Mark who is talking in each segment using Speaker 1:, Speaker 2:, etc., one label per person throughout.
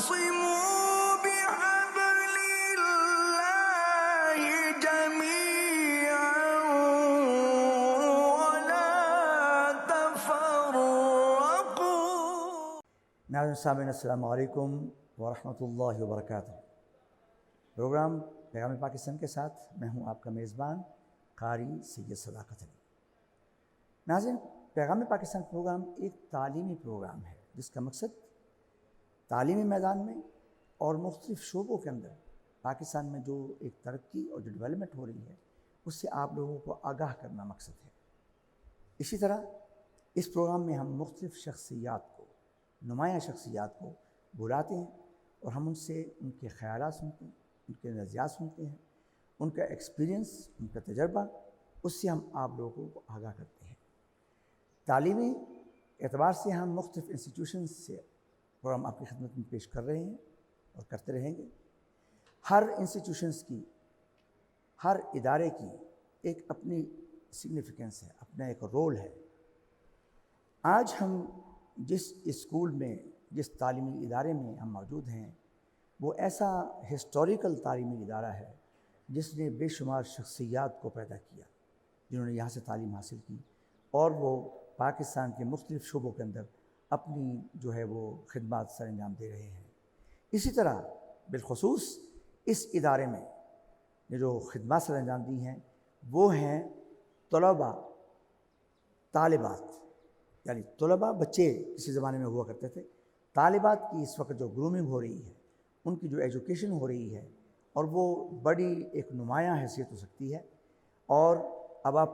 Speaker 1: واعتصموا بحبل الله جميعا ولا تفرقوا.
Speaker 2: ناظرین سامعین السلام علیکم ورحمۃ اللہ وبرکاتہ. پروگرام پیغام پاکستان کے ساتھ میں ہوں آپ کا میزبان قاری سید صداقت علی. ناظرین، پیغام پاکستان پروگرام ایک تعلیمی پروگرام ہے جس کا مقصد تعلیمی میدان میں اور مختلف شعبوں کے اندر پاکستان میں جو ایک ترقی اور جو ڈیولپمنٹ ہو رہی ہے اس سے آپ لوگوں کو آگاہ کرنا مقصد ہے. اسی طرح اس پروگرام میں ہم مختلف شخصیات کو، نمایاں شخصیات کو بلاتے ہیں اور ہم ان سے ان کے خیالات سنتے ہیں، ان کے نظریات سنتے ہیں، ان کا ایکسپیرینس، ان کا تجربہ، اس سے ہم آپ لوگوں کو آگاہ کرتے ہیں. تعلیمی اعتبار سے ہم مختلف انسٹیٹیوشنز سے پروگرام آپ کی خدمت میں پیش کر رہے ہیں اور کرتے رہیں گے. ہر انسٹیٹیوشنز کی، ہر ادارے کی ایک اپنی سگنیفیکنس ہے، اپنا ایک رول ہے. آج ہم جس اسکول میں، جس تعلیمی ادارے میں ہم موجود ہیں وہ ایسا ہسٹوریکل تعلیمی ادارہ ہے جس نے بے شمار شخصیات کو پیدا کیا جنہوں نے یہاں سے تعلیم حاصل کی اور وہ پاکستان کے مختلف شعبوں کے اندر اپنی جو ہے وہ خدمات سر انجام دے رہے ہیں. اسی طرح بالخصوص اس ادارے میں نے جو خدمات سر انجام دی ہیں وہ ہیں طلباء، طالبات، یعنی طلباء بچے کسی زمانے میں ہوا کرتے تھے، طالبات کی اس وقت جو گرومنگ ہو رہی ہے، ان کی جو ایجوکیشن ہو رہی ہے اور وہ بڑی ایک نمایاں حیثیت ہو سکتی ہے. اور اب آپ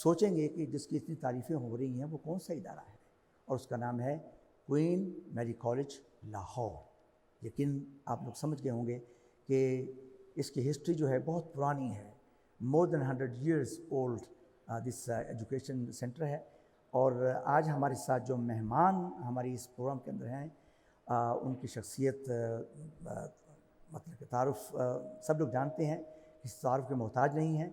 Speaker 2: سوچیں گے کہ جس کی اتنی تعریفیں ہو رہی ہیں وہ کون سا ادارہ ہے، اور اس کا نام ہے کوئین میری کالج لاہور. لیکن آپ لوگ سمجھ گئے ہوں گے کہ اس کی ہسٹری جو ہے بہت پرانی ہے. مور دین 100 years old دس ایجوکیشن سینٹر ہے. اور آج ہمارے ساتھ جو مہمان ہماری اس پروگرام کے اندر ہیں ان کی شخصیت مطلب کہ تعارف سب لوگ جانتے ہیں، اس تعارف کے محتاج نہیں ہیں.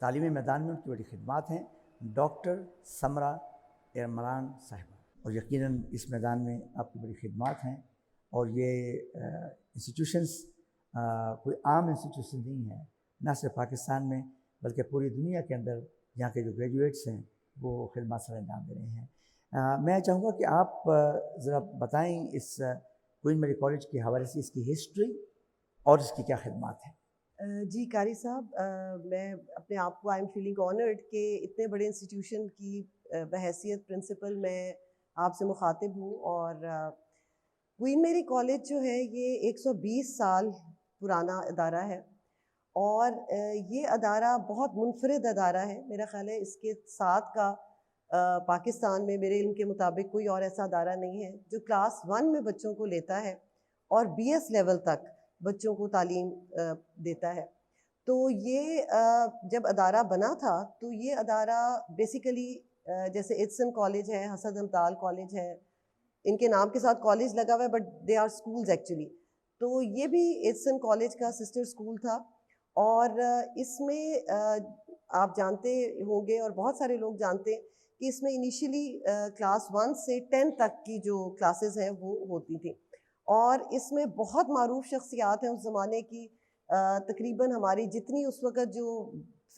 Speaker 2: تعلیمی میدان میں ان کی بڑی خدمات ہیں. ڈاکٹر سمرہ عمران صاحبہ، اور یقیناً اس میدان میں آپ کی بڑی خدمات ہیں. اور یہ انسٹیٹیوشنز کوئی عام انسٹیٹیوشن نہیں ہے، نہ صرف پاکستان میں بلکہ پوری دنیا کے اندر یہاں کے جو گریجویٹس ہیں وہ خدمات سر انجام دے رہے ہیں. میں چاہوں گا کہ آپ ذرا بتائیں اس کوئین میری کالج کے حوالے سے اس کی ہسٹری اور اس کی کیا خدمات ہیں.
Speaker 3: جی قاری صاحب، میں اپنے آپ کو آئی ایم فیلنگ آنرڈ کہ اتنے بڑے انسٹیٹیوشن کی بحیثیت پرنسپل میں آپ سے مخاطب ہوں. اور کوئین میری کالج جو ہے یہ 120 سال پرانا ادارہ ہے اور یہ ادارہ بہت منفرد ادارہ ہے. میرا خیال ہے اس کے ساتھ کا پاکستان میں میرے علم کے مطابق کوئی اور ایسا ادارہ نہیں ہے جو کلاس 1 میں بچوں کو لیتا ہے اور BS لیول تک بچوں کو تعلیم دیتا ہے. تو یہ جب ادارہ بنا تھا تو یہ ادارہ بیسیکلی جیسے ایڈسن کالج ہے، حسن امتال کالج ہے، ان کے نام کے ساتھ کالج لگا ہوا ہے but they are schools actually. تو یہ بھی ایڈسن کالج کا سسٹر اسکول تھا. اور اس میں آپ جانتے ہوں گے اور بہت سارے لوگ جانتے ہیں کہ اس میں انیشیلی کلاس 1 سے 10 تک کی جو کلاسز ہیں وہ ہوتی تھیں. اور اس میں بہت معروف شخصیات ہیں اس زمانے کی. تقریباً ہماری جتنی اس وقت جو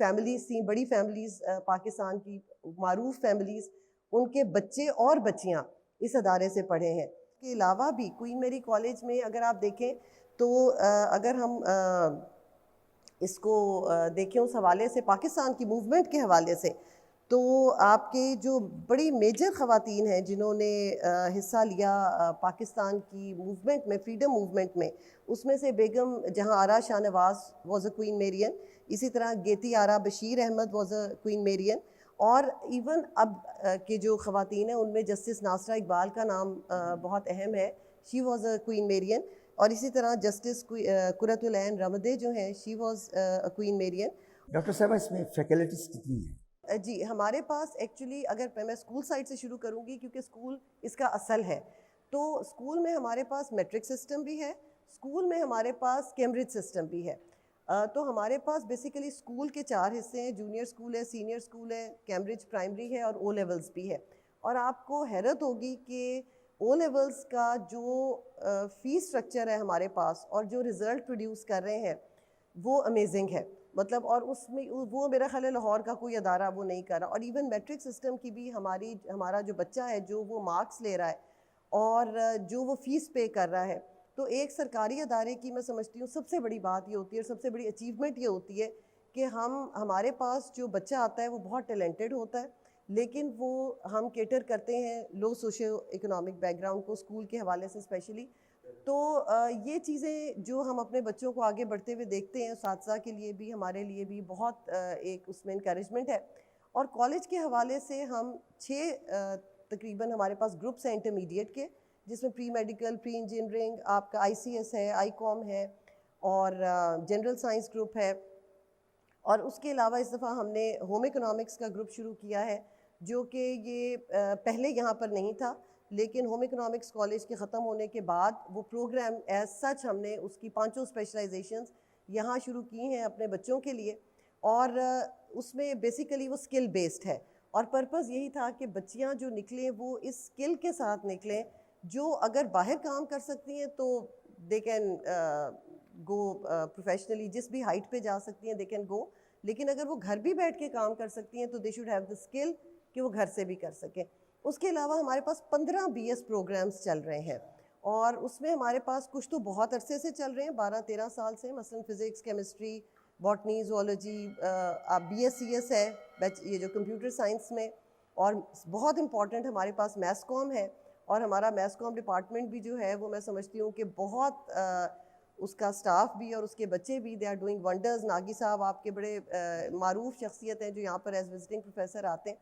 Speaker 3: فیملیز تھیں، بڑی فیملیز پاکستان کی معروف فیملیز، ان کے بچے اور بچیاں اس ادارے سے پڑھے ہیں. اس کے علاوہ بھی کوئین میری کالج میں اگر آپ دیکھیں تو اگر ہم اس کو دیکھیں اس حوالے سے، پاکستان کی موومنٹ کے حوالے سے، تو آپ کے جو بڑی میجر خواتین ہیں جنہوں نے حصہ لیا پاکستان کی موومنٹ میں، فریڈم موومنٹ میں، اس میں سے Begum Jahan Ara Shah Nawaz was a queen marine, اسی طرح Geeti Ara Bashir Ahmed was a queen marine. اور ایون اب کے جو خواتین ہیں ان میں جسٹس ناصرہ اقبال کا نام بہت اہم ہے، she was a queen marine. اور اسی طرح جسٹس قرۃ العین رمدے جو ہیں، she was a queen marine.
Speaker 2: Doctor صاحبہ اس میں فیکلٹیز کتنی ہیں؟
Speaker 3: جی ہمارے پاس ایکچولی اگر میں اسکول سائڈ سے شروع کروں گی کیونکہ اسکول اس کا اصل ہے، تو اسکول میں ہمارے پاس میٹرک سسٹم بھی ہے، اسکول میں ہمارے پاس کیمبرج سسٹم بھی ہے. تو ہمارے پاس بیسیکلی اسکول کے 4 حصے ہیں، جونیئر اسکول ہے، سینئر اسکول ہے، کیمبرج پرائمری ہے اور او لیولز بھی ہے. اور آپ کو حیرت ہوگی کہ او لیولس کا جو فی اسٹرکچر ہے ہمارے پاس اور جو رزلٹ پروڈیوس کر رہے ہیں وہ امیزنگ ہے. مطلب اور اس میں وہ میرا خیال ہے لاہور کا کوئی ادارہ وہ نہیں کر رہا. اور ایون میٹرک سسٹم کی بھی ہمارا جو بچہ ہے جو وہ مارکس لے رہا ہے اور جو وہ فیس پے کر رہا ہے, تو ایک سرکاری ادارے کی میں سمجھتی ہوں سب سے بڑی بات یہ ہوتی ہے اور سب سے بڑی اچیومنٹ یہ ہوتی ہے کہ ہمارے پاس جو بچہ آتا ہے وہ بہت ٹیلنٹڈ ہوتا ہے, لیکن وہ ہم کیٹر کرتے ہیں لو سوشو اکنامک بیک گراؤنڈ کو اسکول کے حوالے سے اسپیشلی. تو یہ چیزیں جو ہم اپنے بچوں کو آگے بڑھتے ہوئے دیکھتے ہیں اساتذہ کے لیے بھی ہمارے لیے بھی بہت ایک اس میں انکریجمنٹ ہے. اور کالج کے حوالے سے ہم 6 تقریباً ہمارے پاس گروپس ہیں انٹرمیڈیٹ کے, جس میں پری میڈیکل, پری انجینئرنگ, آپ کا آئی سی ایس ہے, آئی کام ہے اور جنرل سائنس گروپ ہے. اور اس کے علاوہ اس دفعہ ہم نے ہوم اکنامکس کا گروپ شروع کیا ہے جو کہ یہ پہلے یہاں پر نہیں تھا, لیکن ہوم اکنامکس کالج کے ختم ہونے کے بعد وہ پروگرام ایز سچ ہم نے اس کی 5 اسپیشلائزیشنز یہاں شروع کی ہیں اپنے بچوں کے لیے. اور اس میں بیسیکلی وہ اسکل بیسڈ ہے اور پرپز یہی تھا کہ بچیاں جو نکلیں وہ اس اسکل کے ساتھ نکلیں جو اگر باہر کام کر سکتی ہیں تو دے کین گو پروفیشنلی, جس بھی ہائٹ پہ جا سکتی ہیں دے کین گو, لیکن اگر وہ گھر بھی بیٹھ کے کام کر سکتی ہیں تو they should have the skill کہ وہ گھر سے بھی کر سکیں. اس کے علاوہ ہمارے پاس 15 بی ایس پروگرامز چل رہے ہیں اور اس میں ہمارے پاس کچھ تو بہت عرصے سے چل رہے ہیں, 12-13 سال سے, مثلا physics, chemistry, botany, zoology, B S C S ہے یہ جو کمپیوٹر سائنس میں, اور بہت امپورٹنٹ ہمارے پاس میس کام ہے. اور ہمارا میس کام ڈپارٹمنٹ بھی جو ہے وہ میں سمجھتی ہوں کہ بہت اس کا سٹاف بھی اور اس کے بچے بھی they are doing wonders. Nagi صاحب آپ کے بڑے معروف شخصیت ہیں جو یہاں پر ایز وزٹنگ پروفیسر آتے ہیں.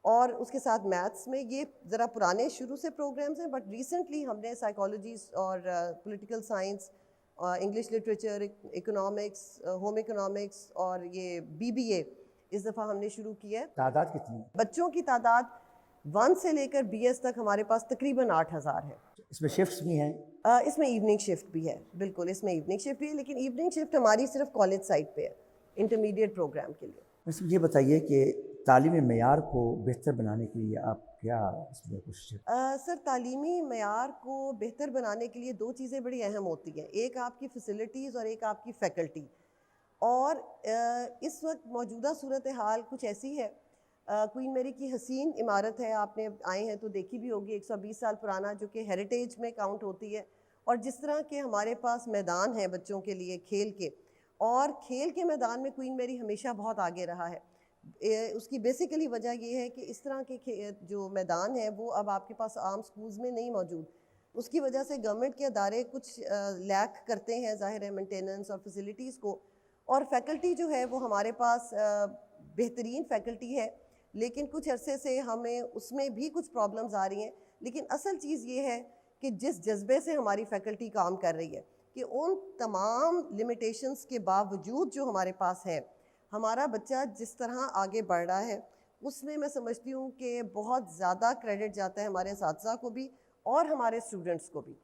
Speaker 3: اور اس کے ساتھ میتھس میں یہ ذرا پرانے شروع سے پروگرامز ہیں, بٹ ریسنٹلی ہم نے سائیکالوجی اور political science, English literature, economics, home economics اور یہ BBA اس دفعہ ہم نے شروع کیا ہے.
Speaker 2: تعداد کتنی ہے؟
Speaker 3: بچوں کی تعداد 1 سے لے کر BS تک ہمارے پاس تقریباً 8,000 ہے.
Speaker 2: اس میں شفٹس بھی ہیں؟
Speaker 3: اس میں ایوننگ شفٹ بھی ہے, بالکل اس میں ایوننگ شفٹ بھی ہے, لیکن ایوننگ شفٹ ہماری صرف کالج سائٹ پہ ہے انٹرمیڈیٹ پروگرام کے لیے.
Speaker 2: بس یہ بتائیے کہ تعلیمی معیار کو بہتر بنانے کے لیے آپ کیا اس میں کوشش ہے؟
Speaker 3: سر تعلیمی معیار کو بہتر بنانے کے لیے 2 چیزیں بڑی اہم ہوتی ہیں, ایک آپ کی فیسلٹیز اور ایک آپ کی فیکلٹی. اور اس وقت موجودہ صورتحال کچھ ایسی ہے, کوئین میری کی حسین عمارت ہے, آپ نے آئے ہیں تو دیکھی بھی ہوگی, 120 سال پرانا, جو کہ ہیریٹیج میں کاؤنٹ ہوتی ہے. اور جس طرح کے ہمارے پاس میدان ہیں بچوں کے لیے کھیل کے, اور کھیل کے میدان میں کوئین میری ہمیشہ بہت آگے رہا ہے. اس کی بیسیکلی وجہ یہ ہے کہ اس طرح کے جو میدان ہے وہ اب آپ کے پاس عام سکولز میں نہیں موجود. اس کی وجہ سے گورنمنٹ کے ادارے کچھ لیک کرتے ہیں ظاہر ہے مینٹیننس اور فیسلٹیز کو, اور فیکلٹی جو ہے وہ ہمارے پاس بہترین فیکلٹی ہے, لیکن کچھ عرصے سے ہمیں اس میں بھی کچھ پرابلمز آ رہی ہیں. لیکن اصل چیز یہ ہے کہ جس جذبے سے ہماری فیکلٹی کام کر رہی ہے کہ ان تمام لمیٹیشنز کے باوجود جو ہمارے پاس ہے, ہمارا بچہ جس طرح آگے بڑھ رہا ہے اس میں میں سمجھتی ہوں کہ بہت زیادہ کریڈٹ جاتا ہے ہمارے اساتذہ کو بھی اور ہمارے اسٹوڈنٹس کو بھی,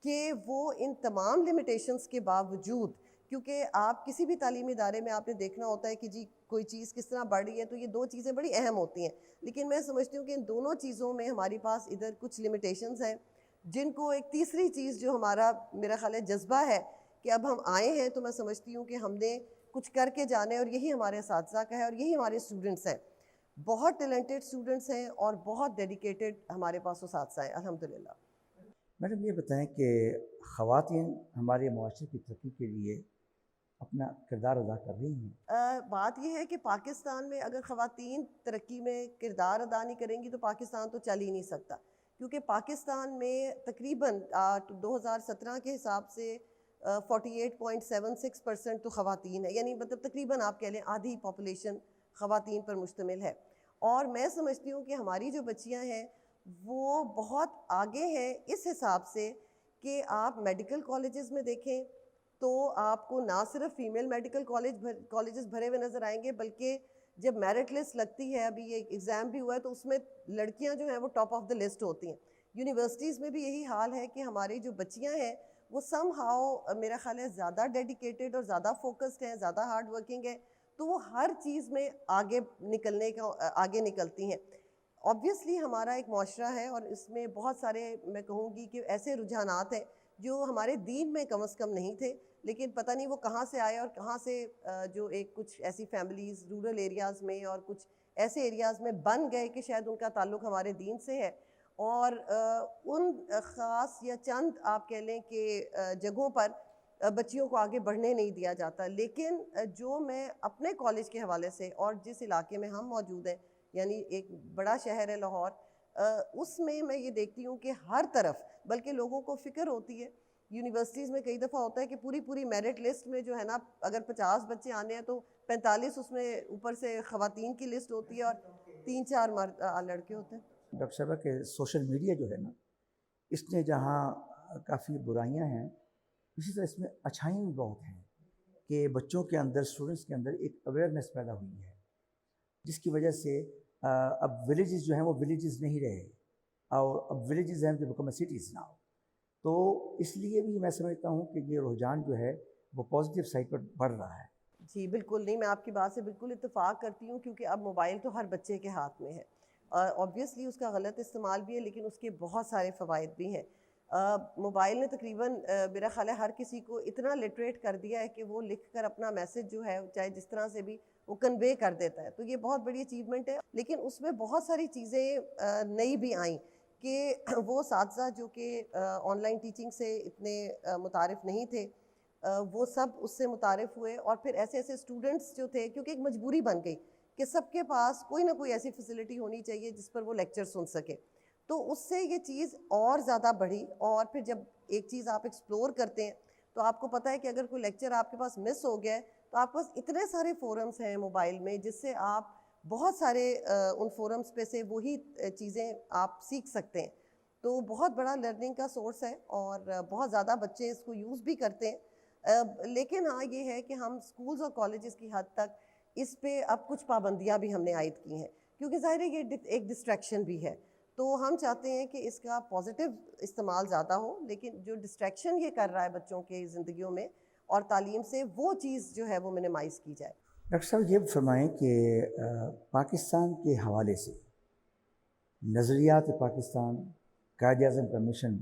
Speaker 3: کہ وہ ان تمام لمیٹیشنز کے باوجود, کیونکہ آپ کسی بھی تعلیمی ادارے میں آپ نے دیکھنا ہوتا ہے کہ جی کوئی چیز کس طرح بڑھ رہی ہے, تو یہ 2 چیزیں بڑی اہم ہوتی ہیں. لیکن میں سمجھتی ہوں کہ ان دونوں چیزوں میں ہمارے پاس ادھر کچھ لمیٹیشنز ہیں, جن کو ایک تیسری چیز جو ہمارا میرا خیال ہے جذبہ ہے کہ اب ہم آئے ہیں, تو میں سمجھتی ہوں کہ ہم نے کچھ کر کے جانے, اور یہی ہمارے اساتذہ کا ہے اور یہی ہمارے اسٹوڈنٹس ہیں. بہت ٹیلنٹڈ اسٹوڈنٹس ہیں اور بہت ڈیڈیکیٹڈ ہمارے پاس اساتذہ ہیں الحمدللہ.
Speaker 2: میڈم یہ بتائیں کہ خواتین ہمارے معاشرے کی ترقی کے لیے اپنا کردار ادا کر رہی ہیں؟
Speaker 3: بات یہ ہے کہ پاکستان میں اگر خواتین ترقی میں کردار ادا نہیں کریں گی تو پاکستان تو چل ہی نہیں سکتا, کیونکہ پاکستان میں تقریباً 2017 کے حساب سے 48.76% تو خواتین ہے, یعنی مطلب تقریباً آپ کہہ لیں آدھی پاپولیشن خواتین پر مشتمل ہے. اور میں سمجھتی ہوں کہ ہماری جو بچیاں ہیں وہ بہت آگے ہیں اس حساب سے کہ آپ میڈیکل کالجز میں دیکھیں تو آپ کو نہ صرف فیمیل میڈیکل کالجز بھرے ہوئے نظر آئیں گے, بلکہ جب میرٹ لسٹ لگتی ہے, ابھی یہ ایگزام بھی ہوا ہے, تو اس میں لڑکیاں جو ہیں وہ ٹاپ آف دا لسٹ ہوتی ہیں. یونیورسٹیز میں بھی یہی حال ہے کہ ہماری جو بچیاں ہیں وہ سم ہاؤ میرا خیال ہے زیادہ ڈیڈیکیٹڈ اور زیادہ فوکسڈ ہیں, زیادہ ہارڈ ورکنگ ہیں, تو وہ ہر چیز میں آگے نکلتی ہیں. obviously ہمارا ایک معاشرہ ہے اور اس میں بہت سارے میں کہوں گی کہ ایسے رجحانات ہیں جو ہمارے دین میں کم از کم نہیں تھے، لیکن پتہ نہیں وہ کہاں سے آئے اور کہاں سے جو ایک کچھ ایسی فیملیز رورل ایریاز میں اور کچھ ایسے ایریاز میں بن گئے کہ شاید ان کا تعلق ہمارے دین سے ہے، اور ان خاص یا چند آپ کہہ لیں کہ جگہوں پر بچیوں کو آگے بڑھنے نہیں دیا جاتا. لیکن جو میں اپنے کالج کے حوالے سے اور جس علاقے میں ہم موجود ہیں، یعنی ایک بڑا شہر ہے لاہور، اس میں یہ دیکھتی ہوں کہ ہر طرف بلکہ لوگوں کو فکر ہوتی ہے. یونیورسٹیز میں کئی دفعہ ہوتا ہے کہ پوری میرٹ لسٹ میں جو ہے نا، اگر 50 بچے آنے ہیں تو 45 اس میں اوپر سے خواتین کی لسٹ ہوتی ہے اور 3-4 لڑکے ہوتے ہیں.
Speaker 2: ڈاکٹر صاحبہ کہ سوشل میڈیا جو ہے نا، اس نے جہاں کافی برائیاں ہیں، اسی طرح اس میں اچھائیاں بھی بہت ہیں کہ بچوں کے اندر، اسٹوڈنٹس کے اندر ایک اویئرنیس پیدا ہوئی ہے، جس کی وجہ سے اب ولیجز جو ہیں وہ ولیجز نہیں رہے، اور اب ولیجز ہیں جو بیکم سٹیز ناؤ. تو اس لیے بھی میں سمجھتا ہوں کہ یہ رجحان جو ہے وہ پازیٹیو سائڈ پر بڑھ رہا ہے.
Speaker 3: جی بالکل نہیں، میں آپ کی بات سے بالکل اتفاق کرتی ہوں، کیونکہ اب موبائل تو ہر بچے کے ہاتھ میں ہے. آبویسلی اس کا غلط استعمال بھی ہے، لیکن اس کے بہت سارے فوائد بھی ہیں. موبائل نے تقریباً میرا خیال ہے ہر کسی کو اتنا لٹریٹ کر دیا ہے کہ وہ لکھ کر اپنا میسج جو ہے چاہے جس طرح سے بھی وہ کنوے کر دیتا ہے. تو یہ بہت بڑی اچیومنٹ ہے، لیکن اس میں بہت ساری چیزیں نئی بھی آئیں کہ وہ اساتذہ جو کہ آن لائن ٹیچنگ سے اتنے متعارف نہیں تھے، وہ سب اس سے متعارف ہوئے، اور پھر ایسے اسٹوڈنٹس جو تھے، کیونکہ ایک مجبوری بن گئی کہ سب کے پاس کوئی نہ کوئی ایسی فیسلٹی ہونی چاہیے جس پر وہ لیکچر سن سکے. تو اس سے یہ چیز اور زیادہ بڑھی، اور پھر جب ایک چیز آپ ایکسپلور کرتے ہیں تو آپ کو پتہ ہے کہ اگر کوئی لیکچر آپ کے پاس مس ہو گیا ہے تو آپ کے پاس اتنے سارے فورمز ہیں موبائل میں جس سے آپ بہت سارے ان فورمز پہ سے وہی چیزیں آپ سیکھ سکتے ہیں. تو بہت بڑا لرننگ کا سورس ہے، اور بہت زیادہ بچے اس کو یوز بھی کرتے ہیں. لیکن ہاں یہ ہے کہ ہم اسکولز اور کالجز کی حد تک اس پہ اب کچھ پابندیاں بھی ہم نے عائد کی ہیں، کیونکہ ظاہر ہے یہ ایک ڈسٹریکشن بھی ہے. تو ہم چاہتے ہیں کہ اس کا پازیٹیو استعمال زیادہ ہو، لیکن جو ڈسٹریکشن یہ کر رہا ہے بچوں کے زندگیوں میں اور تعلیم سے، وہ چیز جو ہے وہ منیمائز کی جائے.
Speaker 2: ڈاکٹر صاحب یہ فرمائیں کہ پاکستان کے حوالے سے نظریات پاکستان، قائد اعظم کا مشن،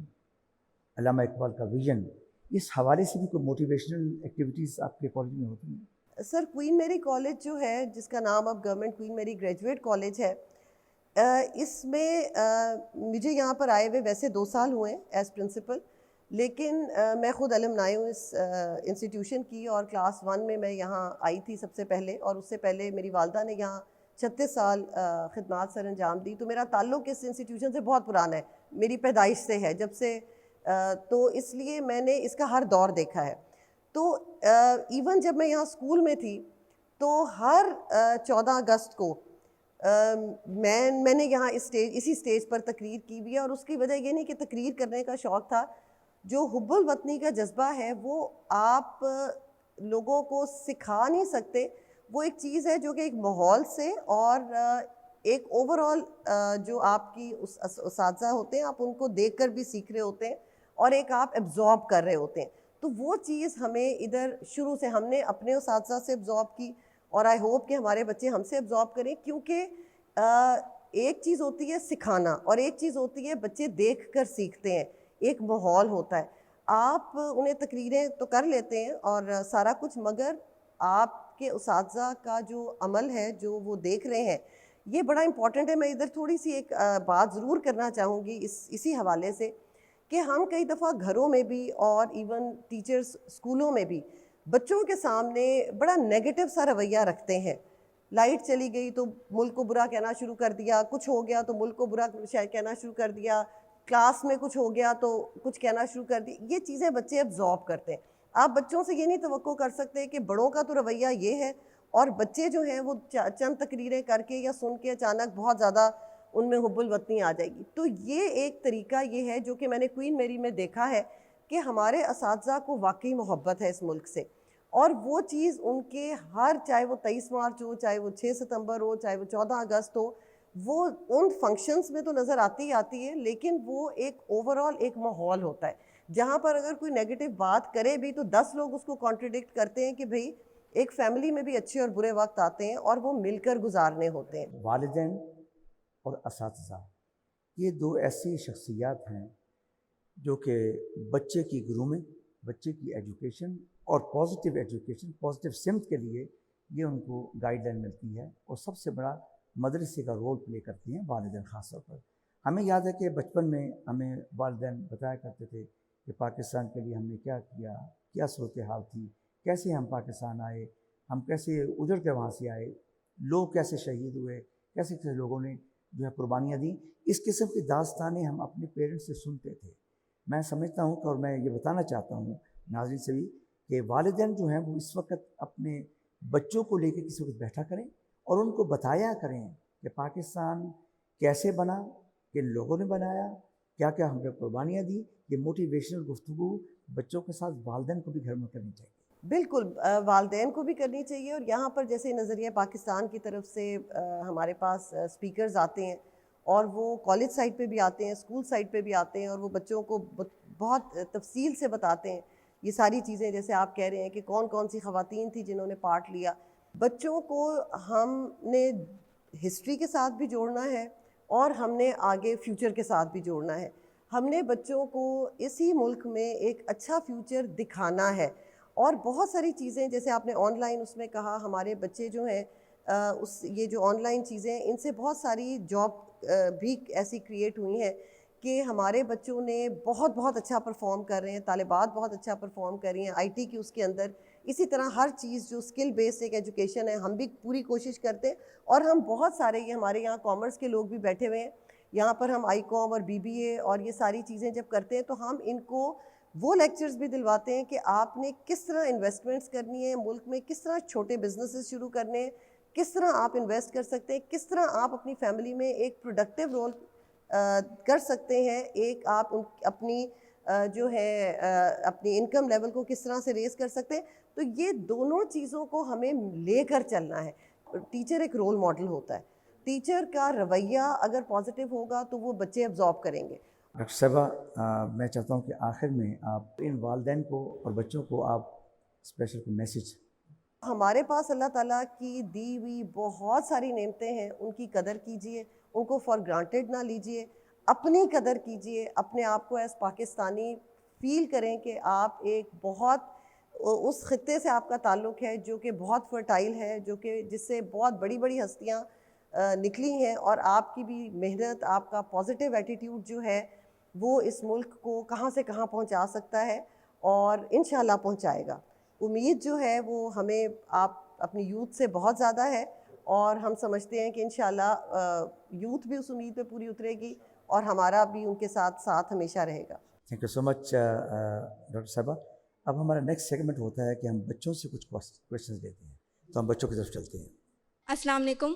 Speaker 2: علامہ اقبال کا ویژن، اس حوالے سے بھی کوئی موٹیویشنل ایکٹیویٹیز آپ کے کالج میں ہوتی ہیں؟
Speaker 3: سر کوئین میری کالج جو ہے، جس کا نام اب گورنمنٹ کوئین میری گریجویٹ کالج ہے، اس میں مجھے یہاں پر آئے ہوئے ویسے 2 سال ہوئے ہیں ایز پرنسپل، لیکن میں خود المنائی ہوں اس انسٹیٹیوشن کی، اور کلاس 1 میں میں یہاں آئی تھی سب سے پہلے، اور اس سے پہلے میری والدہ نے یہاں 36 سال خدمات سر انجام دی. تو میرا تعلق اس انسٹیٹیوشن سے بہت پرانا ہے، میری پیدائش سے ہے جب سے، تو اس لیے میں نے اس کا ہر دور دیکھا ہے. تو ایون جب میں یہاں اسکول میں تھی تو ہر 14 اگست کو میں نے یہاں اسی اسٹیج پر تقریر کی بھی ہے. اور اس کی وجہ یہ نہیں کہ تقریر کرنے کا شوق تھا، جو حب الوطنی کا جذبہ ہے وہ آپ لوگوں کو سکھا نہیں سکتے. وہ ایک چیز ہے جو کہ ایک ماحول سے اور ایک اوورآل جو آپ کی اساتذہ ہوتے ہیں، آپ ان کو دیکھ کر بھی سیکھ رہے ہوتے ہیں، اور ایک آپ ایبزارب کر رہے ہوتے ہیں. تو وہ چیز ہمیں ادھر شروع سے ہم نے اپنے اساتذہ سے ایبزارب کی، اور آئی ہوپ کہ ہمارے بچے ہم سے ایبزارب کریں، کیونکہ ایک چیز ہوتی ہے سکھانا اور ایک چیز ہوتی ہے بچے دیکھ کر سیکھتے ہیں. ایک ماحول ہوتا ہے، آپ انہیں تقریریں تو کر لیتے ہیں اور سارا کچھ، مگر آپ کے اساتذہ کا جو عمل ہے جو وہ دیکھ رہے ہیں، یہ بڑا امپورٹنٹ ہے. میں ادھر تھوڑی سی ایک بات ضرور کرنا چاہوں گی اسی حوالے سے، کہ ہم کئی دفعہ گھروں میں بھی اور ایون ٹیچرز اسکولوں میں بھی بچوں کے سامنے بڑا نیگیٹو سا رویہ رکھتے ہیں. لائٹ چلی گئی تو ملک کو برا کہنا شروع کر دیا، کچھ ہو گیا تو ملک کو برا کہنا شروع کر دیا، کلاس میں کچھ ہو گیا تو کچھ کہنا شروع کر دی. یہ چیزیں بچے ایبزارب کرتے ہیں. آپ بچوں سے یہ نہیں توقع کر سکتے کہ بڑوں کا تو رویہ یہ ہے، اور بچے جو ہیں وہ چند تقریریں کر کے یا سن کے اچانک بہت زیادہ ان میں حب الوطنی آ جائے گی. تو یہ ایک طریقہ یہ ہے جو کہ میں نے کوئین میری میں دیکھا ہے کہ ہمارے اساتذہ کو واقعی محبت ہے اس ملک سے، اور وہ چیز ان کے چاہے وہ 23 مارچ ہو، چاہے وہ 6 ستمبر ہو، چاہے وہ 14 اگست ہو، وہ ان فنکشنز میں تو نظر آتی ہے، لیکن وہ ایک اوورآل ایک ماحول ہوتا ہے جہاں پر اگر کوئی نیگیٹو بات کرے بھی تو 10 لوگ اس کو کانٹریڈکٹ کرتے ہیں کہ بھئی ایک فیملی میں بھی اچھے اور برے وقت آتے ہیں اور وہ مل کر گزارنے ہوتے ہیں.
Speaker 2: والدین اور اساتذہ، یہ دو ایسی شخصیات ہیں جو کہ بچے کی گرومنگ، بچے کی ایجوکیشن اور پازیٹیو ایجوکیشن، پازیٹیو سمت کے لیے یہ ان کو گائیڈ لائن ملتی ہے، اور سب سے بڑا مدرسے کا رول پلے کرتی ہیں والدین خاص طور پر۔ ہمیں یاد ہے کہ بچپن میں ہمیں والدین بتایا کرتے تھے کہ پاکستان کے لیے ہم نے کیا کیا، کیا صورتحال تھی، کیسے ہم پاکستان آئے، ہم کیسے اجڑ کے وہاں سے آئے، لوگ کیسے شہید ہوئے، کیسے کیسے لوگوں نے جو ہے قربانیاں دیں۔ اس قسم کی داستانیں ہم اپنے پیرنٹس سے سنتے تھے۔ میں سمجھتا ہوں کہ، اور میں یہ بتانا چاہتا ہوں ناظرین سے بھی، کہ والدین جو ہیں وہ اس وقت اپنے بچوں کو لے کے کسی وقت بیٹھا کریں اور ان کو بتایا کریں کہ پاکستان کیسے بنا، کن لوگوں نے بنایا، کیا کیا ہم نے قربانیاں دی۔ یہ موٹیویشنل گفتگو بچوں کے ساتھ والدین کو بھی گھر میں کرنی چاہیے۔
Speaker 3: بالکل والدین کو بھی کرنی چاہیے، اور یہاں پر جیسے نظریہ پاکستان کی طرف سے ہمارے پاس اسپیکرز آتے ہیں، اور وہ کالج سائٹ پہ بھی آتے ہیں، اسکول سائٹ پہ بھی آتے ہیں، اور وہ بچوں کو بہت تفصیل سے بتاتے ہیں یہ ساری چیزیں، جیسے آپ کہہ رہے ہیں کہ کون کون سی خواتین تھی جنہوں نے پارٹ لیا۔ بچوں کو ہم نے ہسٹری کے ساتھ بھی جوڑنا ہے، اور ہم نے آگے فیوچر کے ساتھ بھی جوڑنا ہے۔ ہم نے بچوں کو اسی ملک میں ایک اچھا فیوچر دکھانا ہے، اور بہت ساری چیزیں جیسے آپ نے آن لائن اس میں کہا، ہمارے بچے جو ہیں یہ جو آن لائن چیزیں ہیں، ان سے بہت ساری جاب بھی ایسی کریٹ ہوئی ہیں کہ ہمارے بچوں نے بہت بہت اچھا پرفارم کر رہے ہیں، طالبات بہت اچھا پرفارم کر رہی ہیں آئی ٹی کی اس کے اندر۔ اسی طرح ہر چیز جو اسکل بیسڈ ایک ایجوکیشن ہے، ہم بھی پوری کوشش کرتے ہیں، اور ہم بہت سارے، یہ ہمارے یہاں کامرس کے لوگ بھی بیٹھے ہوئے ہیں یہاں پر، ہم آئی کام اور بی بی اے اور یہ ساری چیزیں جب کرتے ہیں تو ہم ان کو وہ لیکچرز بھی دلواتے ہیں کہ آپ نے کس طرح انویسٹمنٹس کرنی ہے ملک میں، کس طرح چھوٹے بزنسز شروع کرنے ہیں، کس طرح آپ انویسٹ کر سکتے ہیں، کس طرح آپ اپنی فیملی میں ایک پروڈکٹیو رول کر سکتے ہیں، ایک آپ اپنی جو ہے اپنی انکم لیول کو کس طرح سے ریز کر سکتے ہیں۔ تو یہ دونوں چیزوں کو ہمیں لے کر چلنا ہے۔ ٹیچر ایک رول ماڈل ہوتا ہے، ٹیچر کا رویہ اگر پازیٹیو ہوگا تو وہ بچے ابزارب کریں گے۔
Speaker 2: ڈاکٹر صاحبہ، میں چاہتا ہوں کہ آخر میں آپ ان والدین کو اور بچوں کو آپ اسپیشل کوئی میسیج۔
Speaker 3: ہمارے پاس اللہ تعالیٰ کی دی ہوئی بہت ساری نعمتیں ہیں، ان کی قدر کیجئے، ان کو فار گرانٹیڈ نہ لیجئے، اپنی قدر کیجئے، اپنے آپ کو ایز پاکستانی فیل کریں کہ آپ ایک بہت اس خطے سے آپ کا تعلق ہے جو کہ بہت فرٹائل ہے، جو کہ جس سے بہت بڑی بڑی ہستیاں نکلی ہیں، اور آپ کی بھی محنت، آپ کا پازیٹیو ایٹیٹیوڈ جو ہے وہ اس ملک کو کہاں سے کہاں پہنچا سکتا ہے، اور انشاءاللہ پہنچائے گا۔ امید جو ہے وہ ہمیں آپ اپنی یوتھ سے بہت زیادہ ہے، اور ہم سمجھتے ہیں کہ انشاءاللہ یوتھ بھی اس امید پہ پوری اترے گی، اور ہمارا بھی ان کے ساتھ ہمیشہ رہے گا۔
Speaker 2: Thank you so much doctor صاحبہ۔ اب ہمارا نیکسٹ سیگمنٹ ہوتا ہے کہ ہم بچوں سے کچھ کویشچنز لیتے ہیں، تو ہم بچوں کی طرف چلتے ہیں۔
Speaker 4: السلام علیکم،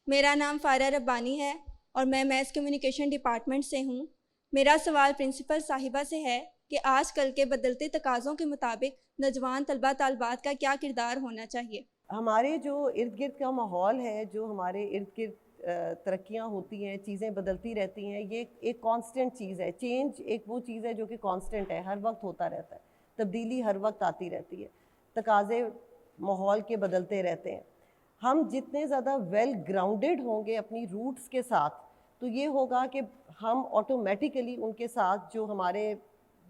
Speaker 4: میرا نام فارہ ربانی ہے اور میں میس کمیونیکیشن ڈپارٹمنٹ سے ہوں۔ میرا سوال پرنسپل صاحبہ سے ہے کہ آج کل کے بدلتے تقاضوں کے مطابق نوجوان طلبہ طالبات کا کیا کردار ہونا چاہیے؟
Speaker 3: ہمارے جو ارد گرد کا ماحول ہے، جو ہمارے ارد گرد ترقیاں ہوتی ہیں، چیزیں بدلتی رہتی ہیں، یہ ایک کانسٹنٹ چیز ہے۔ چینج ایک وہ چیز ہے جو کہ کانسٹنٹ ہے، ہر وقت ہوتا رہتا ہے، تبدیلی ہر وقت آتی رہتی ہے، تقاضے ماحول کے بدلتے رہتے ہیں۔ ہم جتنے زیادہ ویل گراؤنڈڈ ہوں گے اپنی روٹس کے ساتھ، تو یہ ہوگا کہ ہم آٹومیٹیکلی ان کے ساتھ، جو ہمارے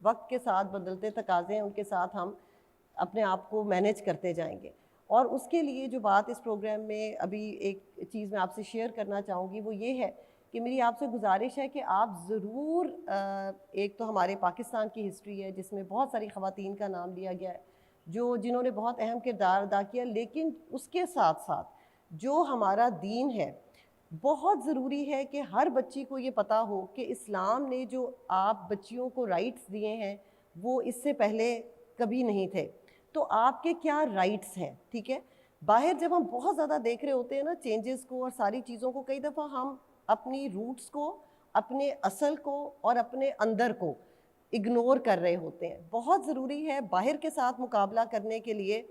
Speaker 3: وقت کے ساتھ بدلتے تقاضے ہیں، ان کے ساتھ ہم اپنے آپ کو مینیج کرتے جائیں گے۔ اور اس کے لیے جو بات اس پروگرام میں ابھی ایک چیز میں آپ سے شیئر کرنا چاہوں گی، وہ یہ ہے کہ میری آپ سے گزارش ہے کہ آپ ضرور، ایک تو ہمارے پاکستان کی ہسٹری ہے جس میں بہت ساری خواتین کا نام لیا گیا ہے جنہوں نے بہت اہم کردار ادا کیا، لیکن اس کے ساتھ ساتھ جو ہمارا دین ہے، بہت ضروری ہے کہ ہر بچی کو یہ پتہ ہو کہ اسلام نے جو آپ بچیوں کو رائٹس دیے ہیں وہ اس سے پہلے کبھی نہیں تھے۔ تو آپ کے کیا رائٹس ہیں، ٹھیک ہے؟ باہر جب ہم بہت زیادہ دیکھ رہے ہوتے ہیں نا چینجز کو اور ساری چیزوں کو، کئی دفعہ ہم اپنی روٹس کو، اپنے اصل کو اور اپنے اندر کو اگنور کر رہے ہوتے ہیں۔ بہت ضروری ہے باہر کے ساتھ مقابلہ کرنے کے لیے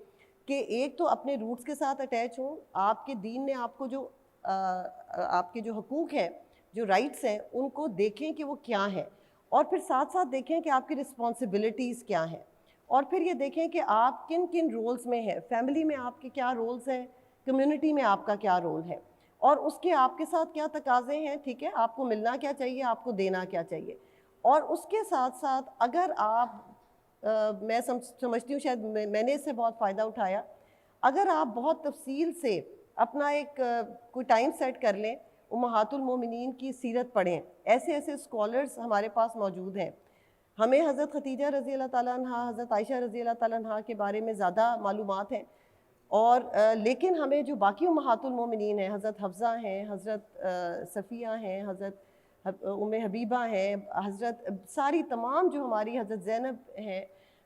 Speaker 3: کہ ایک تو اپنے روٹس کے ساتھ اٹیچ ہوں، آپ کے دین نے آپ کو جو آپ کے جو حقوق ہیں، جو رائٹس ہیں، ان کو دیکھیں کہ وہ کیا ہیں، اور پھر ساتھ ساتھ دیکھیں کہ آپ کی رسپانسبلٹیز کیا ہیں، اور پھر یہ دیکھیں کہ آپ کن کن رولز میں ہیں، فیملی میں آپ کے کیا رولز ہیں، کمیونٹی میں آپ کا کیا رول ہے، اور اس کے آپ کے ساتھ کیا تقاضے ہیں, ٹھیک ہے, آپ کو ملنا کیا چاہیے, آپ کو دینا کیا چاہیے. اور اس کے ساتھ ساتھ اگر آپ میں سمجھتی ہوں شاید میں نے اس سے بہت فائدہ اٹھایا, اگر آپ بہت تفصیل سے اپنا ایک کوئی ٹائم سیٹ کر لیں, امہات المومنین کی سیرت پڑھیں, ایسے ایسے اسکالرز ہمارے پاس موجود ہیں. ہمیں حضرت ختیجہ رضی اللہ تعالیٰ عنہا, حضرت عائشہ رضی اللہ تعالیٰ عنہا کے بارے میں زیادہ معلومات ہیں, اور لیکن ہمیں جو باقی امہات المومنین ہیں, حضرت حفصہ ہیں, حضرت صفیہ ہیں, حضرت ام حبیبہ ہیں, حضرت ساری تمام جو ہماری حضرت زینب ہیں,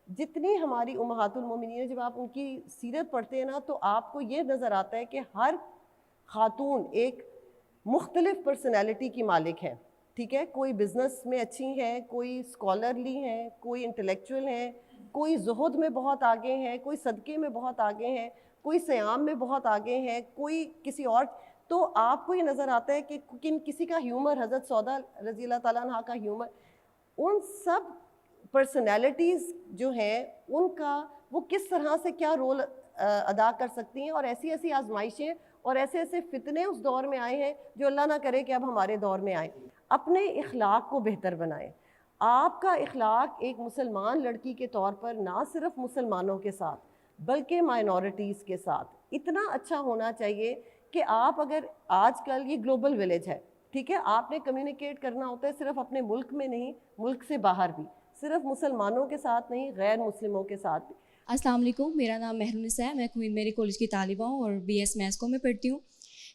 Speaker 3: جتنی ہماری امہات المومنین ہیں, جب آپ ان کی سیرت پڑھتے ہیں نا تو آپ کو یہ نظر آتا ہے کہ ہر خاتون ایک مختلف پرسنالٹی کی مالک ہے, ٹھیک ہے. کوئی بزنس میں اچھی ہیں, کوئی اسکالرلی ہیں, کوئی انٹلیکچوئل ہیں, کوئی زہد میں بہت آگے ہیں, کوئی صدقے میں بہت آگے ہیں, کوئی صیام میں بہت آگے ہیں, کوئی کسی اور. تو آپ کو یہ نظر آتا ہے کہ کسی کا ہیومر, حضرت سودا رضی اللہ تعالیٰ عنہ کا ہیومر, ان سب پرسنالٹیز جو ہیں ان کا وہ کس طرح سے کیا رول ادا کر سکتی ہیں, اور ایسی ایسی آزمائشیں اور ایسے ایسے فتنے اس دور میں آئے ہیں جو اللہ نہ کرے کہ اب ہمارے دور میں آئیں. اپنے اخلاق کو بہتر بنائیں. آپ کا اخلاق ایک مسلمان لڑکی کے طور پر نہ صرف مسلمانوں کے ساتھ بلکہ مائنورٹیز کے ساتھ اتنا اچھا ہونا چاہیے کہ آپ, اگر آج کل یہ گلوبل ولیج ہے, ٹھیک ہے, آپ نے کمیونیکیٹ کرنا ہوتا ہے صرف اپنے ملک میں نہیں, ملک سے باہر بھی, صرف مسلمانوں کے ساتھ نہیں, غیر مسلموں کے ساتھ بھی.
Speaker 5: السلام علیکم, میرا نام مہرونسا ہے, میں کوئین میری کالج کی طالبہ ہوں اور بی ایس میتھس کو میں پڑھتی ہوں.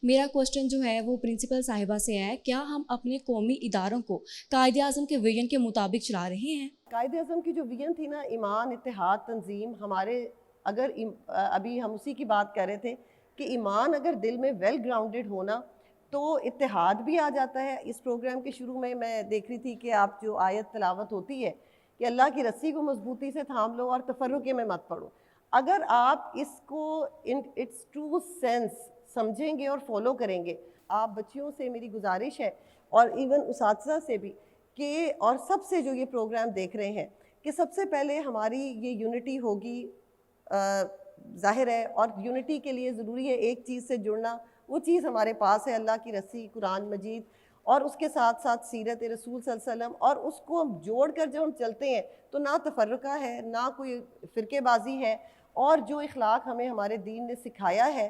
Speaker 5: میرا کوسچن جو ہے وہ پرنسپل صاحبہ سے ہے, کیا ہم اپنے قومی اداروں کو قائد اعظم کے ویژن کے مطابق چلا رہے ہیں؟
Speaker 3: قائد اعظم کی جو ویژن تھی نا, ایمان, اتحاد, تنظیم, ہمارے اگر ابھی ہم اسی کی بات کر رہے تھے کہ ایمان اگر دل میں ویل گراؤنڈڈ ہونا تو اتحاد بھی آ جاتا ہے. اس پروگرام کے شروع میں دیکھ رہی تھی کہ آپ جو آیت تلاوت ہوتی ہے کہ اللہ کی رسی کو مضبوطی سے تھام لو اور تفرقے میں مت پڑو, اگر آپ اس کو ان اٹس ٹرو سینس سمجھیں گے اور فالو کریں گے, آپ بچیوں سے میری گزارش ہے اور ایون اساتذہ سے بھی کہ, اور سب سے جو یہ پروگرام دیکھ رہے ہیں, کہ سب سے پہلے ہماری یہ یونٹی ہوگی, ظاہر ہے, اور یونٹی کے لیے ضروری ہے ایک چیز سے جڑنا, وہ چیز ہمارے پاس ہے اللہ کی رسی, قرآن مجید, اور اس کے ساتھ ساتھ سیرت رسول صلی اللہ علیہ وسلم, اور اس کو جوڑ کر جب ہم چلتے ہیں تو نہ تفرقہ ہے, نہ کوئی فرقے بازی ہے, اور جو اخلاق ہمیں ہمارے دین نے سکھایا ہے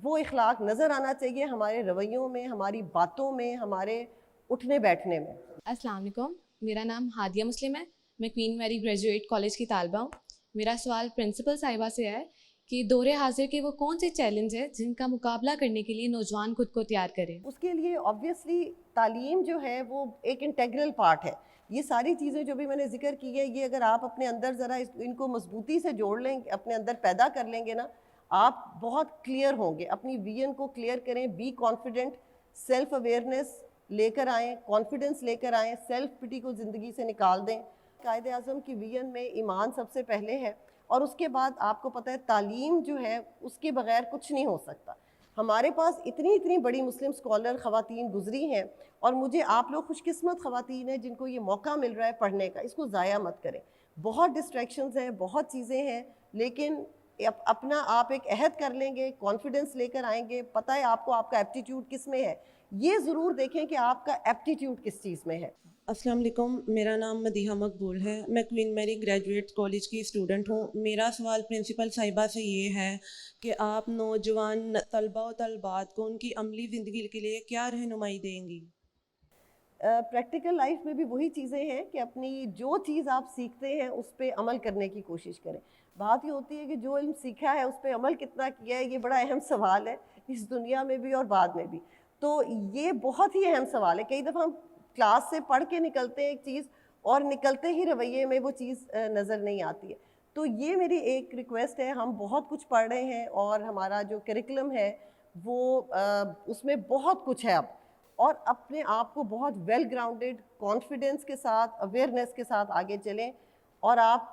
Speaker 3: وہ اخلاق نظر آنا چاہیے ہمارے رویوں میں, ہماری باتوں میں, ہمارے اٹھنے بیٹھنے میں.
Speaker 5: السلام علیکم, میرا نام ہادیہ مسلم ہے, میں کوئین میری گریجویٹ کالج کی طالبہ ہوں. میرا سوال پرنسپل صاحبہ سے ہے کہ دور حاضر کے وہ کون سے چیلنج ہیں جن کا مقابلہ کرنے کے لیے نوجوان خود کو تیار کریں؟
Speaker 3: اس کے لیے آبویسلی تعلیم جو ہے وہ ایک انٹیگرل پارٹ ہے. یہ ساری چیزیں جو بھی میں نے ذکر کی ہے, یہ اگر آپ اپنے اندر ذرا ان کو مضبوطی سے جوڑ لیں, اپنے اندر پیدا کر لیں گے نا, آپ بہت کلیئر ہوں گے. اپنی ویژن کو کلیئر کریں, بی کانفیڈنٹ, سیلف اویئرنیس لے کر آئیں, کانفیڈنس لے کر آئیں, سیلف پٹی کو زندگی سے نکال دیں. قائد اعظم کی ویژن میں ایمان سب سے پہلے ہے, اور اس کے بعد آپ کو پتہ ہے تعلیم جو ہے اس کے بغیر کچھ نہیں ہو سکتا. ہمارے پاس اتنی بڑی مسلم اسکالر خواتین گزری ہیں, اور مجھے آپ لوگ خوش قسمت خواتین ہیں جن کو یہ موقع مل رہا ہے پڑھنے کا, اس کو ضائع مت کریں. بہت ڈسٹریکشنز ہیں, بہت چیزیں ہیں, لیکن اپنا آپ ایک عہد کر لیں گے, کانفیڈنس لے کر آئیں گے, پتہ ہے آپ کو آپ کا ایپٹیٹیوڈ کس میں ہے, یہ ضرور دیکھیں کہ آپ کا ایپٹیٹیوڈ کس چیز میں ہے.
Speaker 6: السلام علیکم, میرا نام مدیحہ مقبول ہے, میں کوئین میری گریجویٹ کالج کی اسٹوڈنٹ ہوں. میرا سوال پرنسپل صاحبہ سے یہ ہے کہ آپ نوجوان طلبہ و طالبات کو ان کی عملی زندگی کے لیے کیا رہنمائی دیں گی؟
Speaker 3: پریکٹیکل لائف میں بھی وہی چیزیں ہیں کہ اپنی جو چیز آپ سیکھتے ہیں اس پہ عمل کرنے کی کوشش کریں. بات یہ ہوتی ہے کہ جو علم سیکھا ہے اس پہ عمل کتنا کیا ہے, یہ بڑا اہم سوال ہے اس دنیا میں بھی اور بعد میں بھی. تو یہ بہت ہی اہم سوال ہے. کئی دفعہ ہم کلاس سے پڑھ کے نکلتے ہیں ایک چیز, اور نکلتے ہی رویے میں وہ چیز نظر نہیں آتی ہے. تو یہ میری ایک ریکویسٹ ہے, ہم بہت کچھ پڑھ رہے ہیں اور ہمارا جو کریکلم ہے وہ اس میں بہت کچھ ہے اب, اور اپنے آپ کو بہت ویل گراؤنڈڈ, کانفیڈنس کے ساتھ, اویئرنیس کے ساتھ آگے چلیں, اور آپ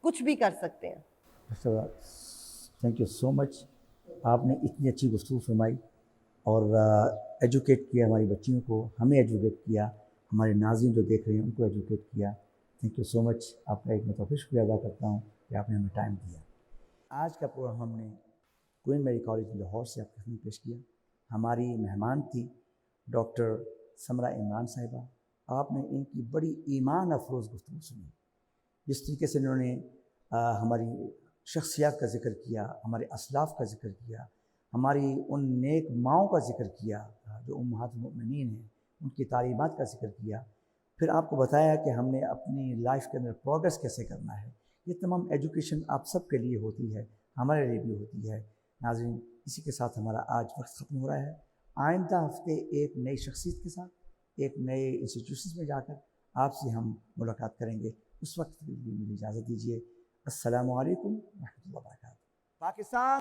Speaker 3: کچھ بھی کر سکتے ہیں.
Speaker 2: تھینک یو سو مچ, آپ نے اتنی اچھی گفتگو فرمائی اور ایجوکیٹ کیا ہماری بچیوں کو, ہمیں ایجوکیٹ کیا, ہمارے ناظرین جو دیکھ رہے ہیں ان کو ایجوکیٹ کیا. تھینک یو سو مچ, آپ کا ایک مرتبہ شکریہ ادا کرتا ہوں کہ آپ نے ہمیں ٹائم دیا. آج کا پروگرام ہم نے کوئین میری کالج لاہور سے آپ کے سامنے پیش کیا. ہماری مہمان تھی ڈاکٹر سمرہ عمران صاحبہ. آپ نے ان کی بڑی ایمان افروز گفتگو سنی. جس طریقے سے انہوں نے ہماری شخصیات کا ذکر کیا، ہمارے اسلاف کا ذکر کیا، ہماری ان نیک ماؤں کا ذکر کیا جو امہات المؤمنین ہیں، ان کی تعلیمات کا ذکر کیا، پھر آپ کو بتایا کہ ہم نے اپنی لائف کے اندر پروگرس کیسے کرنا ہے. یہ تمام ایجوکیشن آپ سب کے لیے ہوتی ہے، ہمارے لیے بھی ہوتی ہے. ناظرین، اسی کے ساتھ ہمارا آج وقت ختم ہو رہا ہے. آئندہ ہفتے ایک نئی شخصیت کے ساتھ ایک نئے انسٹیٹیوشنز میں جا کر آپ سے ہم ملاقات کریں گے. اس وقت کے لیے مجھے اجازت دیجیے. السلام علیکم ورحمۃ اللہ وبرکاتہ. پاکستان